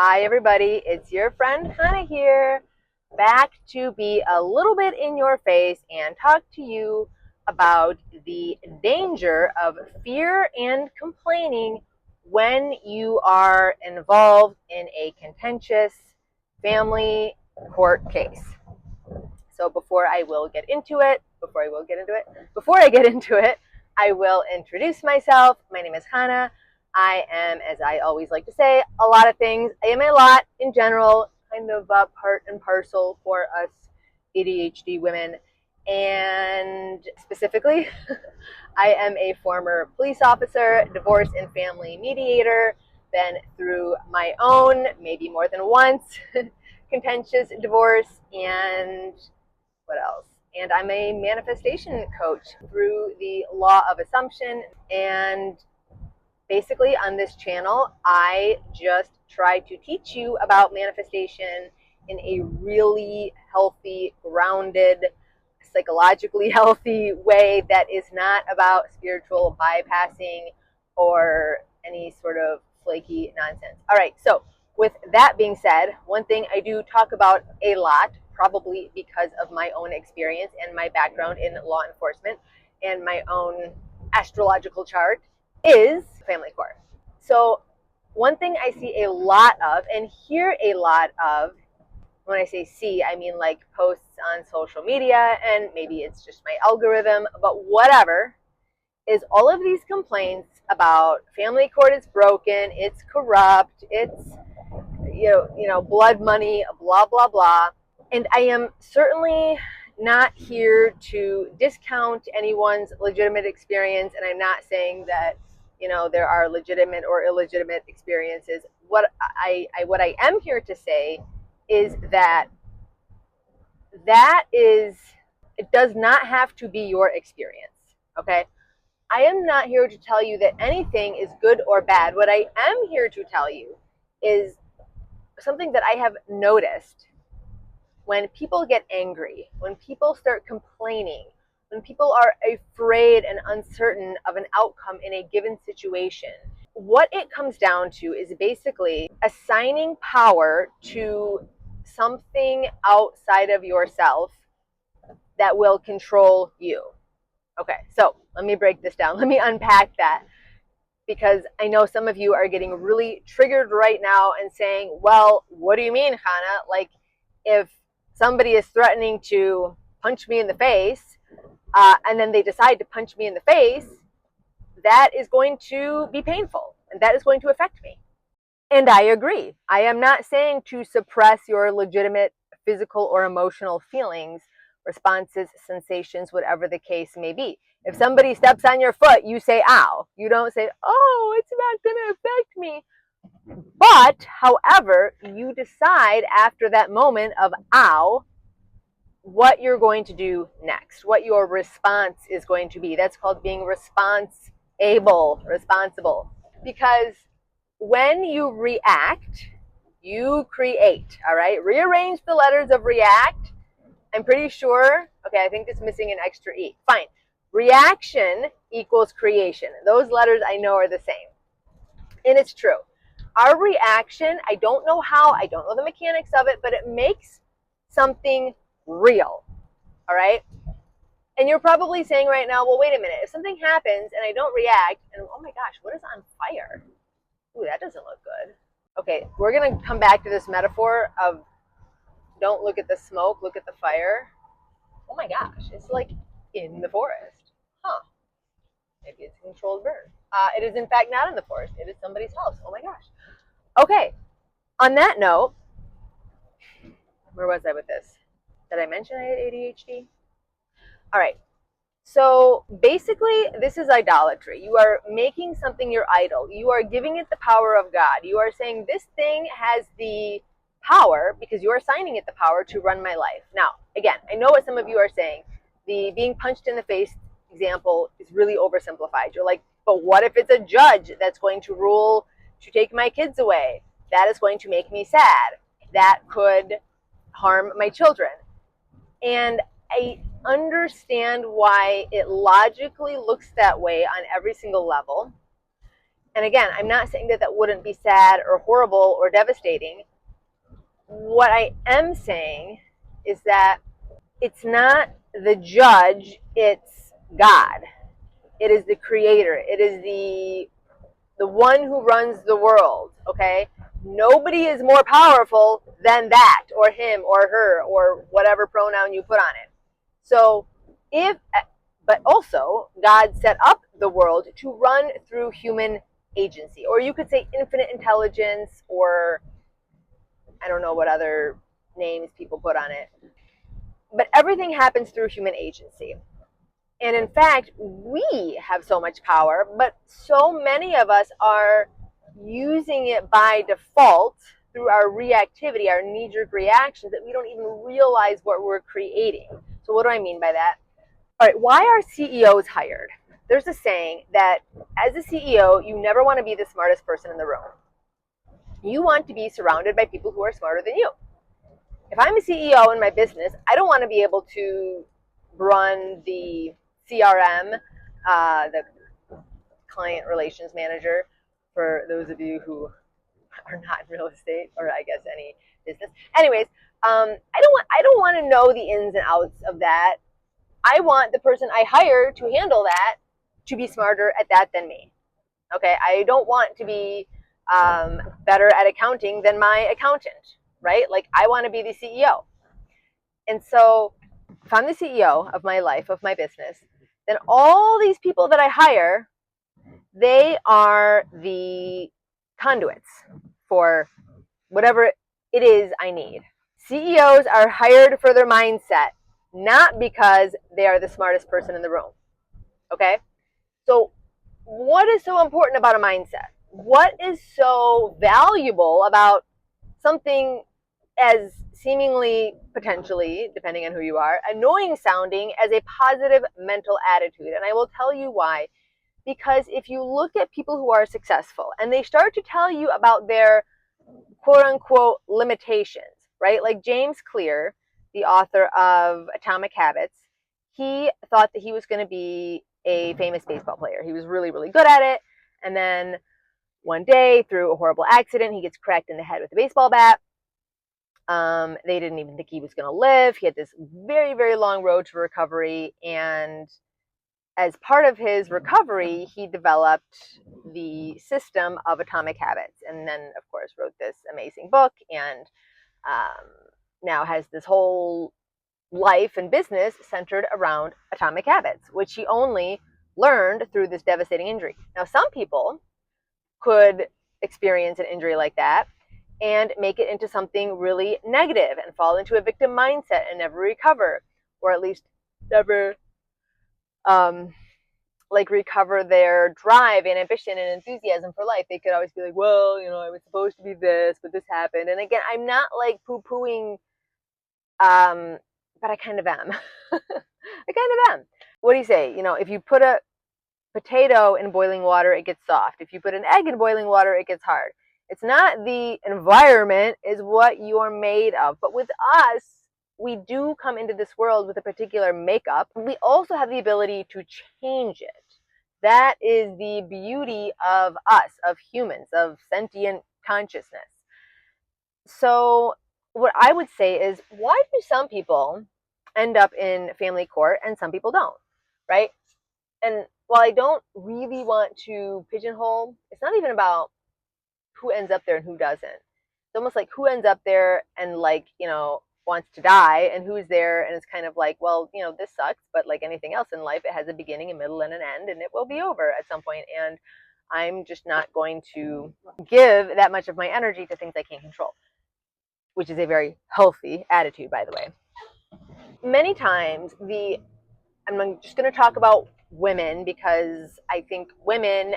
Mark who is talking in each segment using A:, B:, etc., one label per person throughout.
A: Hi everybody, it's your friend Hannah here, back to be a little bit in your face and talk to you about the danger of fear and complaining when you are involved in a contentious family court case. So before I get into it, I will introduce myself. My name is Hannah. I am, as I always like to say, a lot of things. I am a lot in general, kind of part and parcel for us ADHD women. And specifically, I am a former police officer, divorce and family mediator, been through my own, maybe more than once, contentious divorce, and what else? And I'm a manifestation coach through the law of assumption. And basically, on this channel, I just try to teach you about manifestation in a really healthy, grounded, psychologically healthy way that is not about spiritual bypassing or any sort of flaky nonsense. All right, so with that being said, one thing I do talk about a lot, probably because of my own experience and my background in law enforcement and my own astrological chart, is family court. So one thing I see a lot of and hear a lot of, when I say see, I mean like posts on social media, and maybe it's just my algorithm, but whatever, is all of these complaints about family court is broken, it's corrupt, it's blood money, blah blah blah. And I am certainly not here to discount anyone's legitimate experience, and I'm not saying that there are legitimate or illegitimate experiences. What I am here to say is that it does not have to be your experience. Okay, I am not here to tell you that anything is good or bad. What I am here to tell you is something that I have noticed. When people get angry, when people start complaining, when people are afraid and uncertain of an outcome in a given situation, what it comes down to is basically assigning power to something outside of yourself that will control you. Okay, so let me break this down. Let me unpack that, because I know some of you are getting really triggered right now and saying, well, what do you mean, Hannah? Like, if somebody is threatening to punch me in the face, and then they decide to punch me in the face, that is going to be painful, and that is going to affect me. And I agree. I am not saying to suppress your legitimate physical or emotional feelings, responses, sensations, whatever the case may be. If somebody steps on your foot, you say, ow. You don't say, oh, it's not going to affect me. But, however, you decide after that moment of ow, what you're going to do next, what your response is going to be. That's called being responsible. Because when you react, you create, all right? Rearrange the letters of react. I'm pretty sure, okay, I think it's missing an extra E. Fine. Reaction equals creation. Those letters I know are the same. And it's true. Our reaction, I don't know how, I don't know the mechanics of it, but it makes something real, all right? And you're probably saying right now, well, wait a minute. If something happens and I don't react, and oh my gosh, what is on fire? Ooh, that doesn't look good. Okay, we're going to come back to this metaphor of don't look at the smoke, look at the fire. Oh my gosh, it's like in the forest. Huh. Maybe it's a controlled burn. It is in fact not in the forest. It is somebody's house. Oh my gosh. Okay, on that note, where was I with this? Did I mention I had ADHD? All right. So basically, this is idolatry. You are making something your idol. You are giving it the power of God. You are saying this thing has the power, because you are assigning it the power to run my life. Now, again, I know what some of you are saying. The being punched in the face example is really oversimplified. You're like, but what if it's a judge that's going to rule to take my kids away? That is going to make me sad. That could harm my children. And I understand why it logically looks that way on every single level. And again, I'm not saying that that wouldn't be sad or horrible or devastating. What I am saying is that it's not the judge, it's God. It is the creator. It is the one who runs the world, okay? Nobody is more powerful than that, or him, or her, or whatever pronoun you put on it. So but also, God set up the world to run through human agency, or you could say infinite intelligence, or I don't know what other names people put on it. But everything happens through human agency. And in fact, we have so much power, but so many of us are using it by default through our reactivity, our knee-jerk reactions, that we don't even realize what we're creating. So what do I mean by that? All right, why are CEOs hired? There's a saying that as a CEO, you never want to be the smartest person in the room. You want to be surrounded by people who are smarter than you. If I'm a CEO in my business, I don't want to be able to run the CRM, the client relations manager, for those of you who are not in real estate, or I guess any business. Anyways, I don't want to know the ins and outs of that. I want the person I hire to handle that to be smarter at that than me. Okay, I don't want to be better at accounting than my accountant, right? Like, I want to be the CEO. And so if I'm the CEO of my life, of my business, then all these people that I hire, they are the conduits for whatever it is I need. CEOs are hired for their mindset, not because they are the smartest person in the room. Okay? So what is so important about a mindset? What is so valuable about something as seemingly, potentially, depending on who you are, annoying sounding as a positive mental attitude? And I will tell you why. Because if you look at people who are successful and they start to tell you about their quote unquote limitations, right? Like James Clear, the author of Atomic Habits, he thought that he was going to be a famous baseball player. He was really, really good at it. And then one day, through a horrible accident, he gets cracked in the head with a baseball bat. They didn't even think he was going to live. He had this very, very long road to recovery. And as part of his recovery, he developed the system of Atomic Habits. And then, of course, wrote this amazing book, and now has this whole life and business centered around Atomic Habits, which he only learned through this devastating injury. Now, some people could experience an injury like that and make it into something really negative and fall into a victim mindset and never recover, or at least never recover their drive and ambition and enthusiasm for life. They could always be like, well, I was supposed to be this, but this happened. And again, I'm not like poo-pooing, but I kind of am. I kind of am. What do you say? If you put a potato in boiling water, it gets soft. If you put an egg in boiling water, it gets hard. It's not the environment, is what you are made of. But with us, we do come into this world with a particular makeup. We also have the ability to change it. That is the beauty of us, of humans, of sentient consciousness. So what I would say is, why do some people end up in family court and some people don't, right? And while I don't really want to pigeonhole, it's not even about who ends up there and who doesn't. It's almost like who ends up there and wants to die, and who's there and it's kind of like, well, this sucks, but like anything else in life, it has a beginning, a middle, and an end, and it will be over at some point. And I'm just not going to give that much of my energy to things I can't control, which is a very healthy attitude, by the way. Many times, I'm just going to talk about women, because I think women,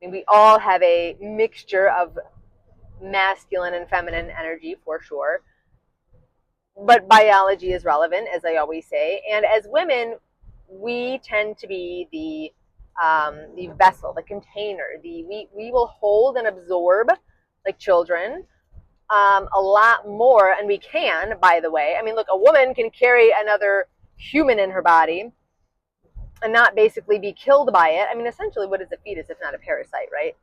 A: we all have a mixture of masculine and feminine energy for sure, but biology is relevant, as I always say. And as women, we tend to be the vessel, the container. We will hold and absorb, like children, a lot more, and we can, by the way. I mean, look, a woman can carry another human in her body and not basically be killed by it. I mean, essentially, what is a fetus if not a parasite, right?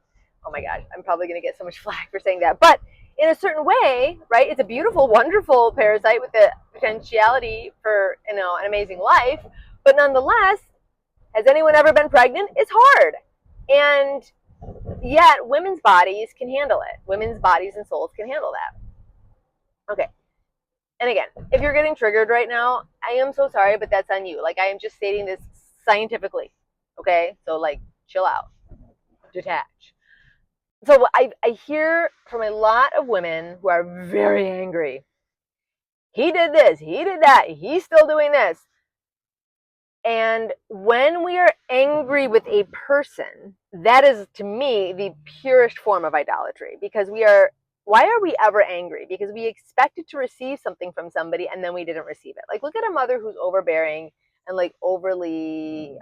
A: Oh my God, I'm probably going to get so much flack for saying that. But in a certain way, right, it's a beautiful, wonderful parasite with the potentiality for, an amazing life. But nonetheless, has anyone ever been pregnant? It's hard. And yet, women's bodies can handle it. Women's bodies and souls can handle that. Okay. And again, if you're getting triggered right now, I am so sorry, but that's on you. Like, I am just stating this scientifically. Okay? So, like, chill out, detach. So, I hear from a lot of women who are very angry. He did this, he did that, he's still doing this. And when we are angry with a person, that is, to me, the purest form of idolatry. Because why are we ever angry? Because we expected to receive something from somebody and then we didn't receive it. Like, look at a mother who's overbearing and like overly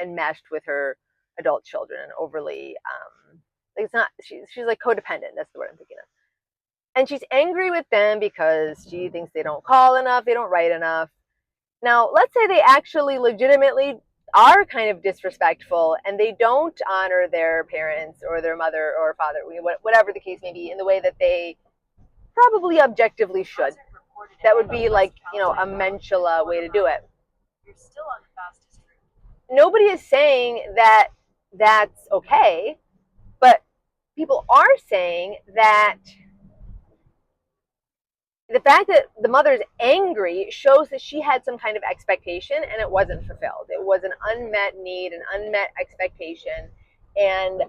A: enmeshed with her adult children and overly, like, it's not, she's like codependent. That's the word I'm thinking of. And she's angry with them because she thinks they don't call enough, they don't write enough. Now, let's say they actually legitimately are kind of disrespectful and they don't honor their parents or their mother or father, whatever the case may be, in the way that they probably objectively should. That would be like, a Menschula way to do it. You're still on the fastest route. Nobody is saying that that's okay, but people are saying that the fact that the mother's angry shows that she had some kind of expectation and it wasn't fulfilled. It was an unmet need, an unmet expectation. And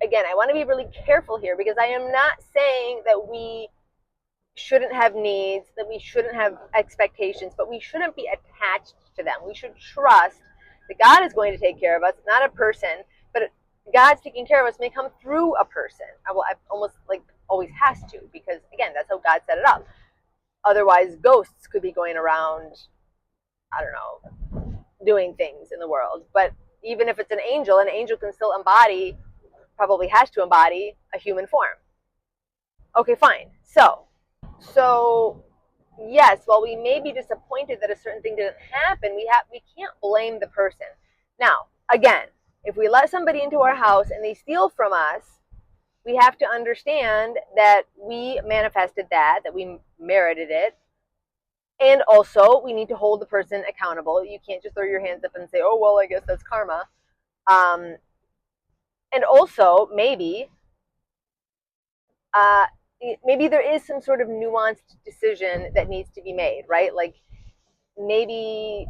A: again, I want to be really careful here because I am not saying that we shouldn't have needs, that we shouldn't have expectations, but we shouldn't be attached to them. We should trust that God is going to take care of us, not a person, but God's taking care of us may come through a person. I almost like always has to, because again, that's how God set it up. Otherwise, ghosts could be going around, I don't know, doing things in the world. But even if it's an angel can still embody, probably has to embody, a human form. Okay, fine. So yes, while we may be disappointed that a certain thing didn't happen, we can't blame the person. Now, again, if we let somebody into our house and they steal from us, we have to understand that we manifested that we merited it. And also, we need to hold the person accountable. You can't just throw your hands up and say, oh, well, I guess that's karma. And also, maybe there is some sort of nuanced decision that needs to be made, right? Like, maybe,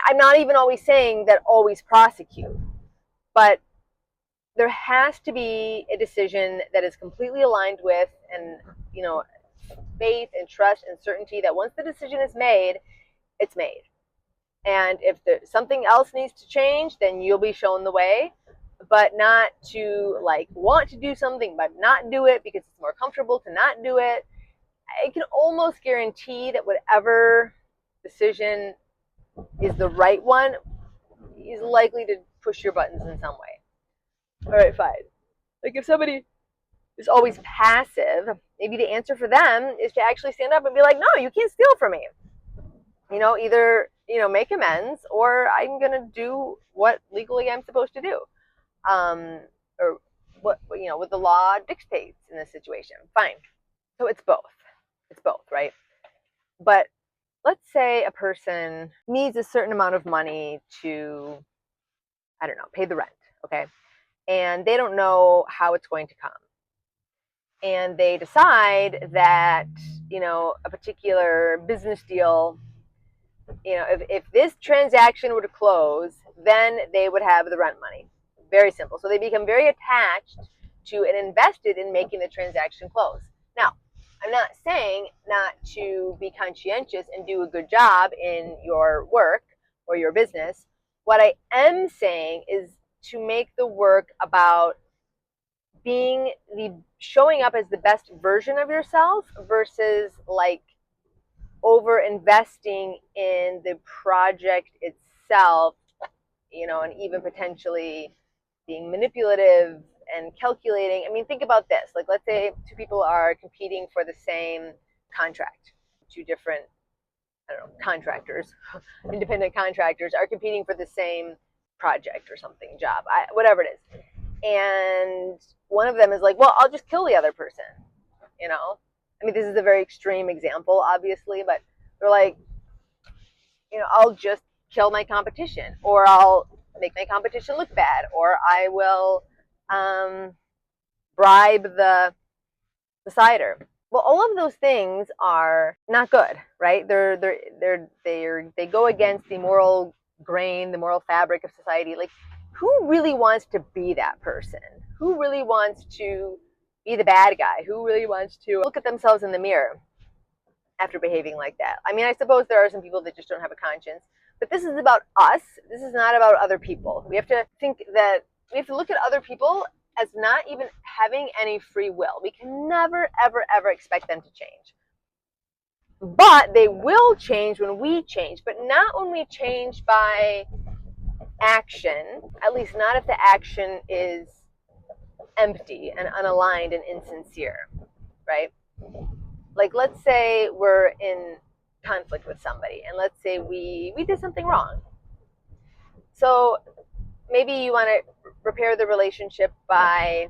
A: I'm not even always saying that always prosecute, but there has to be a decision that is completely aligned with, and, faith and trust and certainty that once the decision is made, it's made. And if something else needs to change, then you'll be shown the way, but not to like want to do something but not do it because it's more comfortable to not do it. I can almost guarantee that whatever decision is the right one is likely to push your buttons in some way. All right, fine. Like, if somebody is always passive, maybe the answer for them is to actually stand up and be like, no, you can't steal from me. Either, make amends, or I'm going to do what legally I'm supposed to do. Or what the law dictates in this situation. Fine. So it's both. It's both, right? But let's say a person needs a certain amount of money to, I don't know, pay the rent, okay? And they don't know how it's going to come. And they decide that, a particular business deal, if this transaction were to close, then they would have the rent money. Very simple. So they become very attached to and invested in making the transaction close. Now, I'm not saying not to be conscientious and do a good job in your work or your business. What I am saying is to make the work about showing up as the best version of yourself versus like over investing in the project itself, and even potentially being manipulative and calculating. I mean, think about this. Like, let's say two people are competing for the same contract, two different I don't know, contractors, independent contractors are competing for the same project or something, job, whatever it is. And one of them is like, well, I'll just kill the other person, you know? I mean, this is a very extreme example, obviously, but they're like, you know, I'll just kill my competition, or I'll make my competition look bad, or I will bribe the cider. Well, all of those things are not good, right? They go against the moral grain, the moral fabric of society. Like, who really wants to be that person? Who really wants to be the bad guy? Who really wants to look at themselves in the mirror after behaving like that? I mean, I suppose there are some people that just don't have a conscience, but this is about us. This is not about other people. We have to think that we have to look at other people as not even having any free will. We can never, ever, ever expect them to change. But they will change when we change, but not when we change by action, at least not if the action is empty and unaligned and insincere, right? Like, let's say we're in conflict with somebody, and let's say we did something wrong. So maybe you want to repair the relationship by,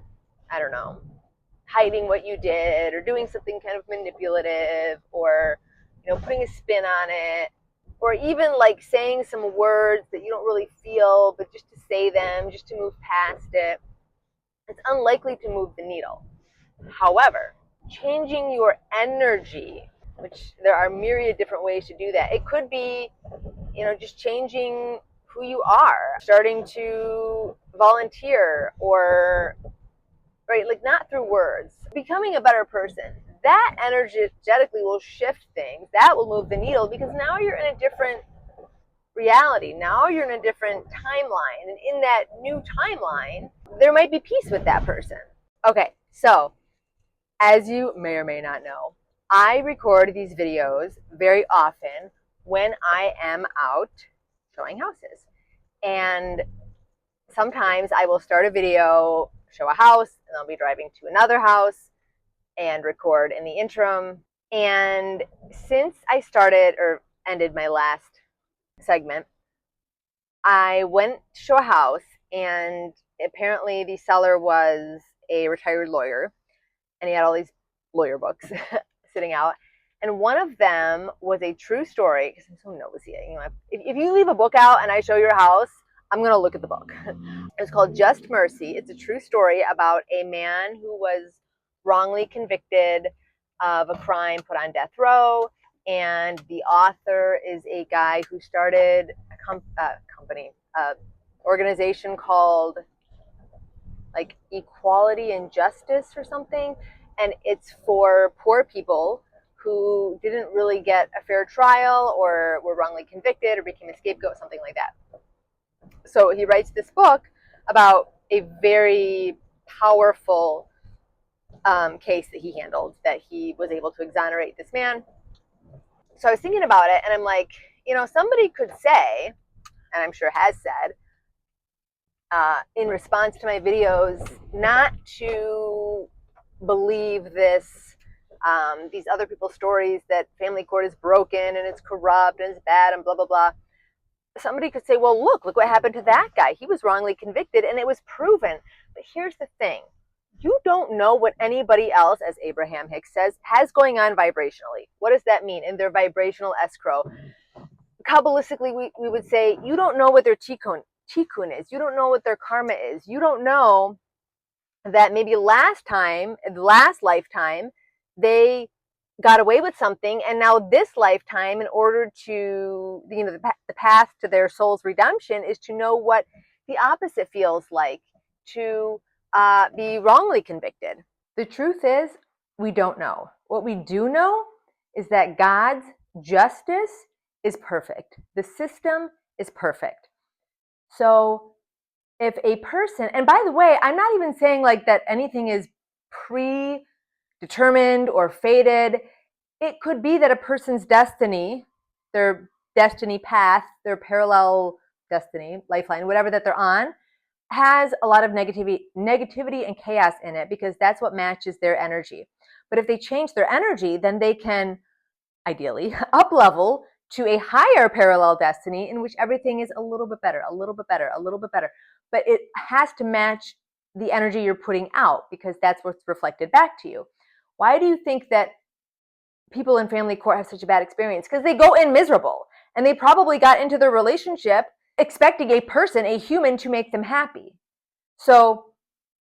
A: I don't know, hiding what you did, or doing something kind of manipulative, or, you know, putting a spin on it, or even like saying some words that you don't really feel, but just to say them, just to move past it. It's unlikely to move the needle. However, changing your energy, which there are myriad different ways to do that. It could be, you know, just changing who you are, starting to volunteer, or, right, like, not through words, becoming a better person. That energetically will shift things. That will move the needle, because now you're in a different reality. Now you're in a different timeline. And in that new timeline, there might be peace with that person. Okay, so as you may or may not know, I record these videos very often when I am out showing houses. And sometimes I will start a video, show a house, and I'll be driving to another house and record in the interim. And since I started or ended my last segment, I went to show a house, and apparently the seller was a retired lawyer, and he had all these lawyer books sitting out. And one of them was a true story, because I'm so nosy. You know, if you leave a book out and I show your house, I'm going to look at the book. It's called Just Mercy. It's a true story about a man who was wrongly convicted of a crime, put on death row. And the author is a guy who started a organization called like Equality and Justice or something. And it's for poor people who didn't really get a fair trial, or were wrongly convicted, or became a scapegoat, something like that. So he writes this book about a very powerful case that he handled, that he was able to exonerate this man. So I was thinking about it, and I'm like, you know, somebody could say, and I'm sure has said, in response to my videos, not to believe these other people's stories, that family court is broken and it's corrupt and it's bad and blah, blah, blah. Somebody could say, well, look what happened to that guy. He was wrongly convicted and it was proven. But here's the thing. You don't know what anybody else, as Abraham Hicks says, has going on vibrationally. What does that mean? In their vibrational escrow. Kabbalistically, we would say, you don't know what their tikkun is. You don't know what their karma is. You don't know that maybe last lifetime, they got away with something, and now this lifetime, in order to, you know, the path to their soul's redemption is to know what the opposite feels like, to be wrongly convicted. The truth is, we don't know. What we do know is that God's justice is perfect. The system is perfect. So if a person, and by the way, I'm not even saying like that anything is predetermined or fated. It could be that a person's destiny, their destiny path, their parallel destiny, lifeline, whatever that they're on, has a lot of negativity and chaos in it, because that's what matches their energy. But if they change their energy, then they can ideally up level to a higher parallel destiny in which everything is a little bit better, a little bit better, a little bit better. But it has to match the energy you're putting out, because that's what's reflected back to you. Why do you think that people in family court have such a bad experience? Because they go in miserable, and they probably got into their relationship expecting a person, a human, to make them happy. So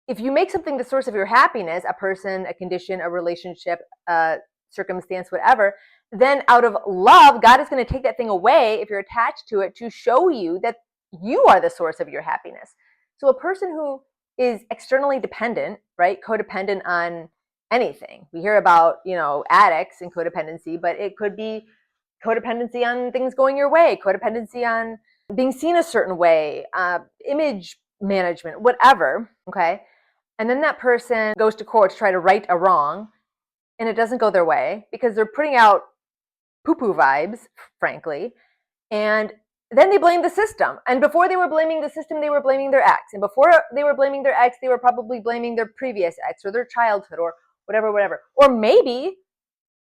A: if you make something the source of your happiness, a person, a condition, a relationship, a circumstance, whatever, then out of love, God is going to take that thing away if you're attached to it, to show you that you are the source of your happiness. So a person who is externally dependent, right, codependent on anything. We hear about, addicts and codependency, but it could be codependency on things going your way, codependency on being seen a certain way, image management, whatever, okay? And then that person goes to court to try to right a wrong, and it doesn't go their way because they're putting out poo-poo vibes, frankly, and then they blame the system. And before they were blaming the system, they were blaming their ex. And before they were blaming their ex, they were probably blaming their previous ex or their childhood or whatever. Or maybe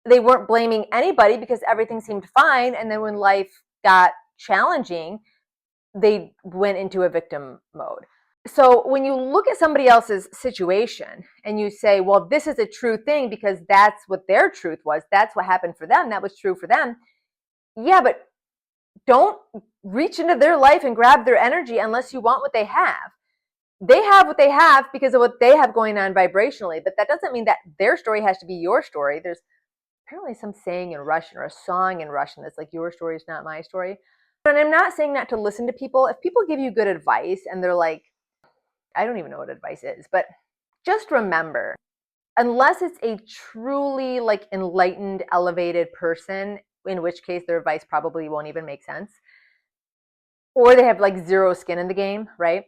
A: they weren't blaming anybody because everything seemed fine, and then when life got challenging, they went into a victim mode. So when you look at somebody else's situation and you say, well, this is a true thing because that's what their truth was, that's what happened for them, that was true for them. Yeah, but don't reach into their life and grab their energy unless you want what they have. They have what they have because of what they have going on vibrationally, but that doesn't mean that their story has to be your story. There's apparently some saying in Russian or a song in Russian that's like, your story is not my story. And I'm not saying not to listen to people. If people give you good advice and they're like, I don't even know what advice is, but just remember, unless it's a truly like enlightened, elevated person, in which case their advice probably won't even make sense, or they have like zero skin in the game, right?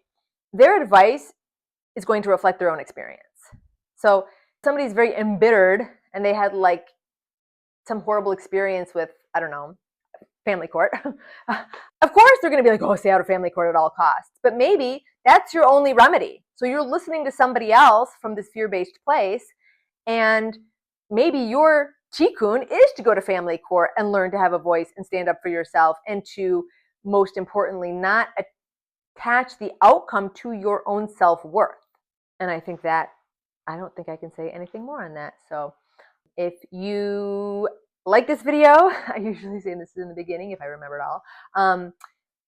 A: Their advice is going to reflect their own experience. So somebody's very embittered and they had like some horrible experience with, I don't know, family court. Of course, they're going to be like, oh, stay out of family court at all costs. But maybe that's your only remedy. So you're listening to somebody else from this fear-based place, and maybe your tikkun is to go to family court and learn to have a voice and stand up for yourself, and to, most importantly, not attach the outcome to your own self-worth. And I don't think I can say anything more on that. So if you like this video, I usually say this in the beginning if I remember it all,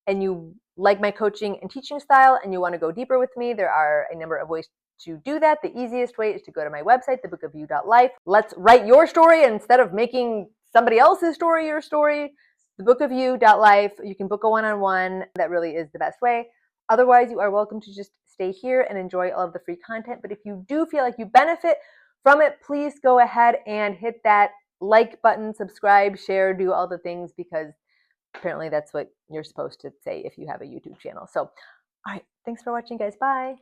A: and you like my coaching and teaching style and you want to go deeper with me, there are a number of ways to do that. The easiest way is to go to my website, thebookofyou.life. Let's write your story instead of making somebody else's story your story. Thebookofyou.life. You can book a one-on-one. That really is the best way. Otherwise, you are welcome to just stay here and enjoy all of the free content. But if you do feel like you benefit from it, please go ahead and hit that like button, subscribe, share, do all the things, because apparently that's what you're supposed to say if you have a YouTube channel. So, all right, thanks for watching, guys. Bye.